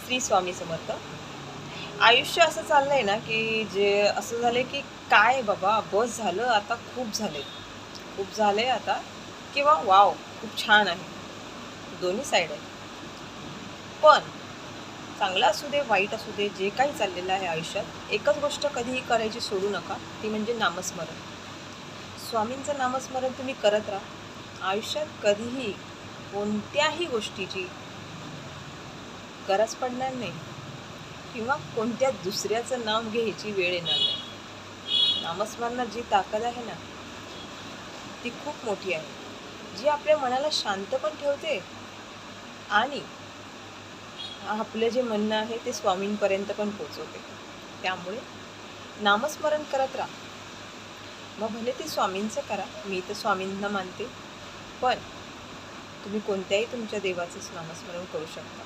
श्री स्वामी समर्थ. आयुष्य असं चाललंय ना, की जे असं झालंय, की काय बाबा बस झालं आता खूप झालंय. खूप झालंय आता किंवा वॉव! खूप छान आहे. दोन्ही साइड आहे. पण चांगलं असू दे, वाईट असू दे, जे काही चाललेलं आहे आयुष्यात, एकच गोष्ट कधीही करायची सोडू नका, ती म्हणजे नामस्मरण. स्वामींचं नामस्मरण तुम्ही करत राहा. आयुष्यात कधीही कोणत्याही गोष्टीची गरज पडणार नाही किंवा कोणत्या दुसऱ्याचं नाव घ्यायची वेळ येणार नाही. नामस्मरणात जी ताकद आहे ना, ती खूप मोठी आहे. जी आपल्या मनाला शांत पण ठेवते आणि आपलं जे म्हणणं आहे ते स्वामींपर्यंत पण पोहोचवते. त्यामुळे नामस्मरण करत राहा. मग भले ते स्वामींचं करा, मी तर स्वामींना मानते, पण तुम्ही कोणत्याही तुमच्या देवाचं नामस्मरण करू शकता.